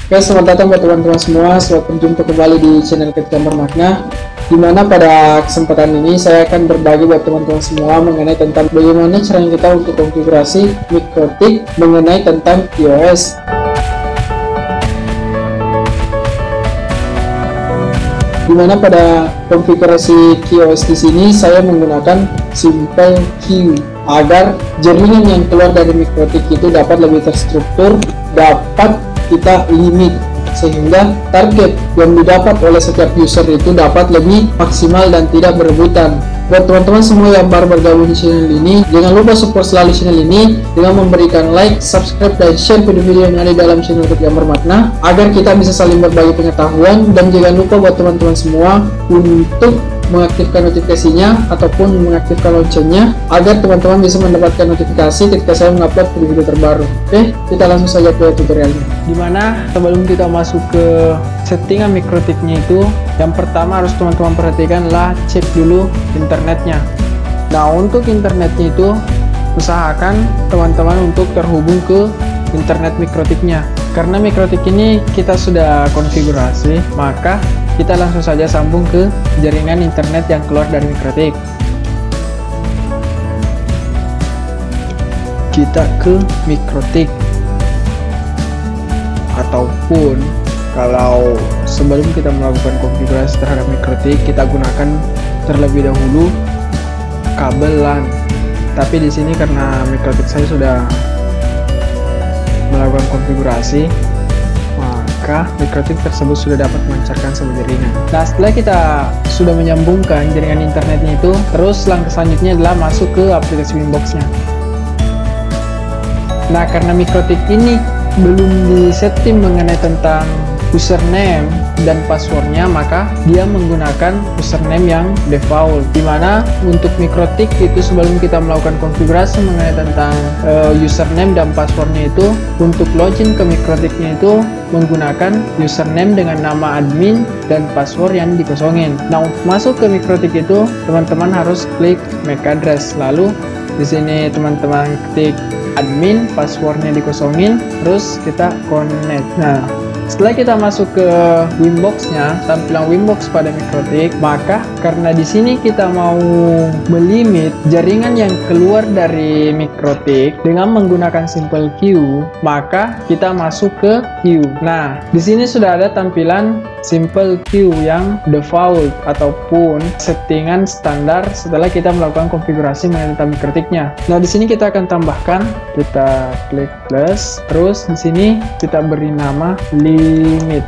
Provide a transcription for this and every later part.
Oke, selamat datang buat teman-teman semua. Selamat berjumpa kembali di channel Ketika Bermakna. Dimana pada kesempatan ini saya akan berbagi buat teman-teman semua mengenai tentang bagaimana caranya kita untuk konfigurasi MikroTik mengenai tentang iOS. Dimana pada konfigurasi iOS di sini saya menggunakan Simple Queue agar jaringan yang keluar dari MikroTik itu dapat lebih terstruktur, dapat kita limit, sehingga target yang didapat oleh setiap user itu dapat lebih maksimal dan tidak berebutan. Buat teman-teman semua yang baru bergabung di channel ini, jangan lupa support selalu channel ini dengan memberikan like, subscribe, dan share video-video yang ada di dalam channel Ketika Bermakna agar kita bisa saling berbagi pengetahuan. Dan jangan lupa buat teman-teman semua untuk mengaktifkan notifikasinya ataupun mengaktifkan loncengnya agar teman-teman bisa mendapatkan notifikasi ketika saya mengupload video-video terbaru. Oke, kita langsung saja ke tutorialnya. Dimana sebelum kita masuk ke settingan MikroTiknya itu, yang pertama harus teman-teman perhatikan adalah cek dulu internetnya. Nah, untuk internetnya itu usahakan teman-teman untuk terhubung ke internet MikroTiknya. Karena MikroTik ini kita sudah konfigurasi, maka kita langsung saja sambung ke jaringan internet yang keluar dari MikroTik. Kita ke MikroTik, ataupun kalau sebelum kita melakukan konfigurasi terhadap MikroTik, kita gunakan terlebih dahulu kabel LAN. Tapi di sini karena MikroTik saya sudah melakukan konfigurasi, maka MikroTik tersebut sudah dapat memancarkan sebuah jaringan. Nah, setelah kita sudah menyambungkan jaringan internetnya itu, terus langkah selanjutnya adalah masuk ke aplikasi Winbox-nya. Nah, karena MikroTik ini belum disetting mengenai tentang username dan passwordnya, maka dia menggunakan username yang default, dimana untuk MikroTik itu sebelum kita melakukan konfigurasi mengenai tentang username dan passwordnya itu, untuk login ke MikroTiknya itu menggunakan username dengan nama admin dan password yang dikosongin. Nah, untuk masuk ke MikroTik itu teman-teman harus klik MAC address, lalu di sini teman-teman ketik admin, passwordnya dikosongin, terus kita connect. Nah, setelah kita masuk ke Winbox-nya, tampilan Winbox pada MikroTik, maka karena di sini kita mau melimit jaringan yang keluar dari MikroTik dengan menggunakan Simple Queue, maka kita masuk ke Queue. Nah, di sini sudah ada tampilan Simple Queue yang default ataupun settingan standar setelah kita melakukan konfigurasi mengenai tentang MikroTiknya. Nah, di sini kita akan tambahkan, kita klik plus, terus di sini kita beri nama limit.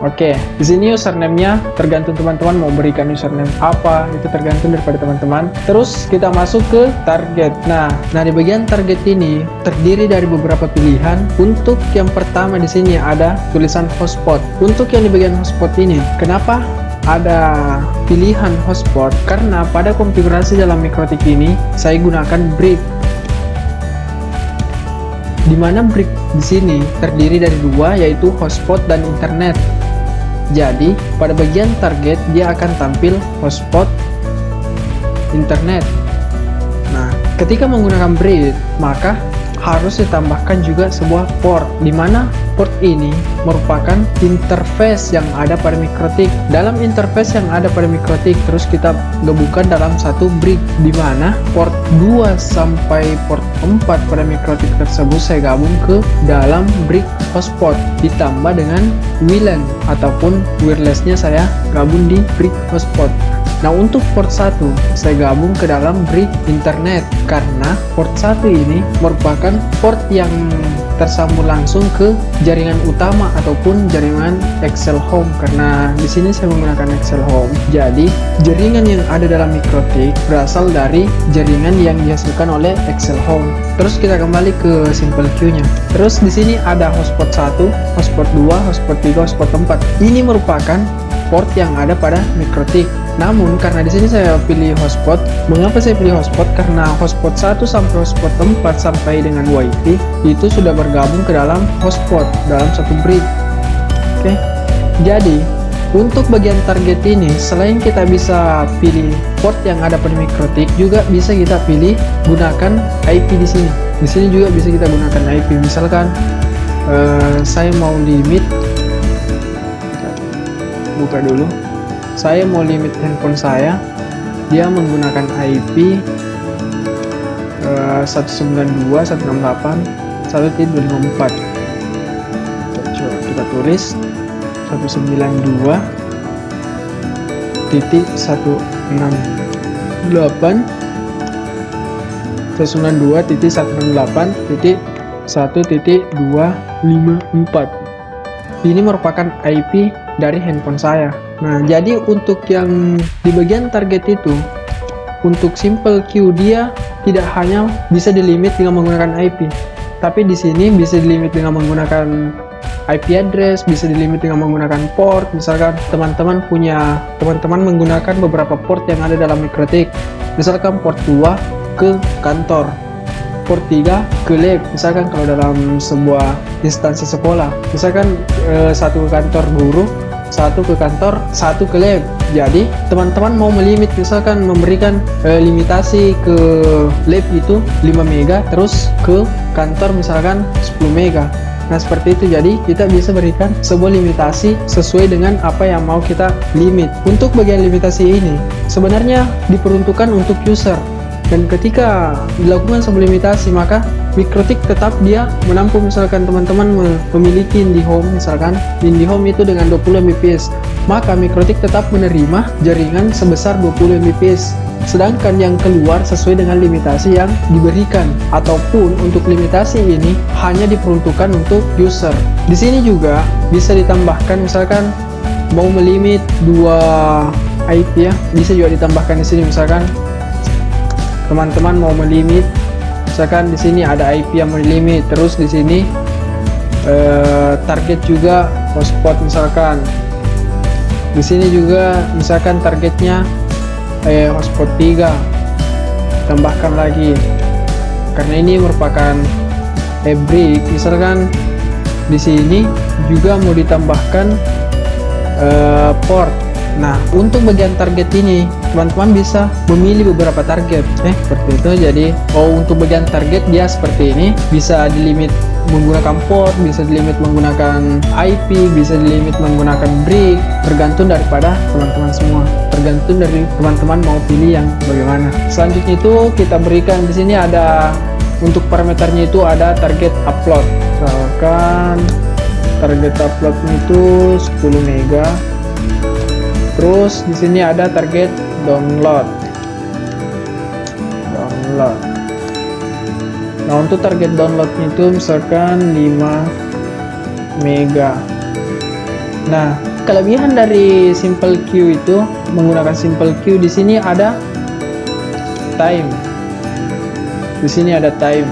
Oke, di sini username-nya tergantung teman-teman mau berikan username apa, itu tergantung daripada teman-teman. Terus kita masuk ke target. Nah, di bagian target ini terdiri dari beberapa pilihan. Untuk yang pertama di sini ada tulisan hotspot. Untuk yang di bagian hotspot ini, kenapa ada pilihan hotspot? Karena pada konfigurasi dalam MikroTik ini saya gunakan brick, di mana brick di sini terdiri dari dua, yaitu hotspot dan internet. Jadi pada bagian target dia akan tampil hotspot, internet. Nah, ketika menggunakan brick, maka harus ditambahkan juga sebuah port, di mana port ini merupakan interface yang ada pada MikroTik. Dalam interface yang ada pada MikroTik, terus kita gabungkan dalam satu brick, di mana port 2 sampai port 4 pada MikroTik tersebut saya gabung ke dalam brick hotspot, ditambah dengan WLAN ataupun wirelessnya saya gabung di brick hotspot. Nah, untuk port 1 saya gabung ke dalam brick internet, karena port 1 ini merupakan port yang tersambung langsung ke jaringan utama ataupun jaringan Excel Home, karena di sini saya menggunakan Excel Home. Jadi jaringan yang ada dalam MikroTik berasal dari jaringan yang dihasilkan oleh Excel Home. Terus kita kembali ke Simple Queue-nya. Terus di sini ada hotspot 1, hotspot 2, hotspot 3, hotspot 4. Ini merupakan port yang ada pada MikroTik. Namun karena di sini saya pilih hotspot. Mengapa saya pilih hotspot? Karena hotspot 1 sampai hotspot 4 sampai dengan WiFi itu sudah bergabung ke dalam hotspot dalam satu brick. Oke. Jadi untuk bagian target ini, selain kita bisa pilih port yang ada pada MikroTik, juga bisa kita pilih gunakan IP di sini. Di sini juga bisa kita gunakan IP, misalkan saya mau limit, buka dulu. Saya mau limit handphone saya, dia menggunakan IP 192.168.1.254. Coba kita tulis 192.168.1.254. Ini merupakan IP dari handphone saya. Nah, jadi untuk yang di bagian target itu, untuk simple queue dia tidak hanya bisa dilimit dengan menggunakan IP, tapi di sini bisa dilimit dengan menggunakan IP address, bisa dilimit dengan menggunakan port. Misalkan teman-teman menggunakan beberapa port yang ada dalam MikroTik, misalkan port 2 ke kantor, port 3 ke lab, misalkan kalau dalam sebuah instansi sekolah, misalkan satu ke kantor guru, satu ke kantor, satu ke lab. Jadi teman-teman mau melimit, misalkan memberikan limitasi ke lab itu 5 mega, terus ke kantor misalkan 10 mega. Nah, seperti itu. Jadi kita bisa berikan sebuah limitasi sesuai dengan apa yang mau kita limit. Untuk bagian limitasi ini sebenarnya diperuntukkan untuk user, dan ketika dilakukan sebuah limitasi maka MikroTik tetap dia menampung. Misalkan teman-teman memiliki IndiHome, misalkan IndiHome itu dengan 20 Mbps, maka MikroTik tetap menerima jaringan sebesar 20 Mbps, sedangkan yang keluar sesuai dengan limitasi yang diberikan. Ataupun untuk limitasi ini hanya diperuntukkan untuk user. Di sini juga bisa ditambahkan, misalkan mau melimit 2 IP ya, bisa juga ditambahkan di sini. Misalkan teman-teman mau melimit, misalkan di sini ada IP yang mau dilimit, terus di sini target juga hotspot, misalkan di sini juga misalkan targetnya hotspot 3, tambahkan lagi karena ini merupakan hybrid. Misalkan di sini juga mau ditambahkan port. Nah, untuk bagian target ini teman-teman bisa memilih beberapa target seperti itu. Jadi untuk bagian target dia seperti ini, bisa dilimit menggunakan port, bisa dilimit menggunakan IP, bisa dilimit menggunakan brick, tergantung daripada teman-teman semua, tergantung dari teman-teman mau pilih yang bagaimana. Selanjutnya itu kita berikan di sini ada untuk parameternya itu ada target upload. Misalkan target uploadnya itu 10 mega. Terus di sini ada target download. Nah, untuk target downloadnya itu misalkan 5 mega. Nah, kelebihan dari Simple Queue itu menggunakan Simple Queue, di sini ada time. Di sini ada time.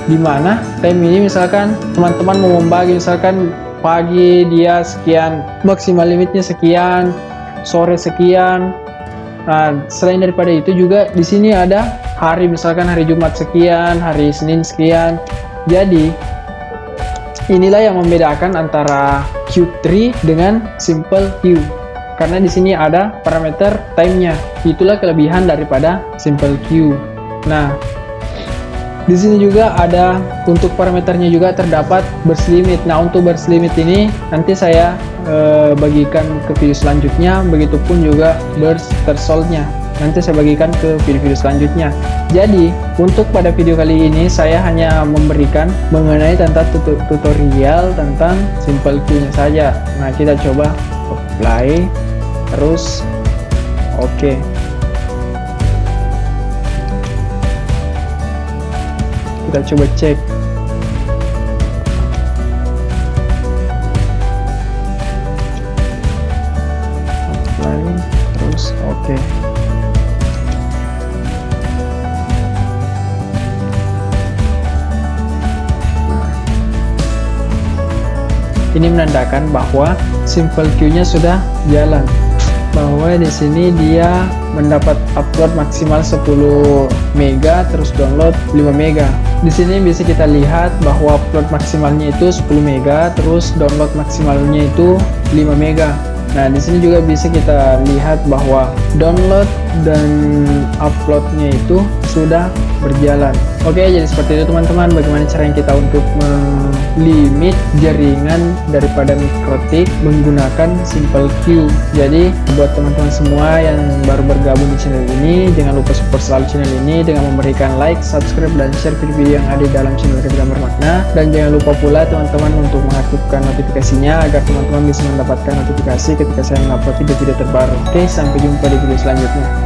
Di mana time ini misalkan teman-teman mau membagi, misalkan pagi dia sekian, maksimal limitnya sekian, sore sekian. Nah, selain daripada itu juga di sini ada hari, misalkan hari Jumat sekian, hari Senin sekian. Jadi inilah yang membedakan antara Q3 dengan Simple Queue, karena di sini ada parameter time-nya. Itulah kelebihan daripada Simple Queue. Nah, di sini juga ada untuk parameternya juga terdapat burst limit. Nah, untuk burst limit ini nanti saya bagikan ke video selanjutnya, begitupun juga burst threshold-nya nanti saya bagikan ke video-video selanjutnya. Jadi untuk pada video kali ini saya hanya memberikan mengenai tentang tutorial tentang Simple Queue-nya saja. Nah, kita coba apply, terus oke. Kita coba cek. Apply, terus oke. Ini menandakan bahwa Simple Queue-nya sudah jalan, bahwa di sini dia mendapat upload maksimal 10 mega, terus download 5 mega. Di sini bisa kita lihat bahwa upload maksimalnya itu 10 mega, terus download maksimalnya itu 5 mega. Nah, di sini juga bisa kita lihat bahwa download dan uploadnya itu sudah berjalan. Oke, jadi seperti itu teman-teman, bagaimana cara kita untuk limit jaringan daripada MikroTik menggunakan Simple Q. Jadi buat teman-teman semua yang baru bergabung di channel ini, jangan lupa support selalu channel ini dengan memberikan like, subscribe, dan share video-video yang ada di dalam channel Gambar Makna. Dan jangan lupa pula teman-teman untuk mengaktifkan notifikasinya agar teman-teman bisa mendapatkan notifikasi ketika saya mengupload video-video terbaru. Oke, sampai jumpa di video selanjutnya.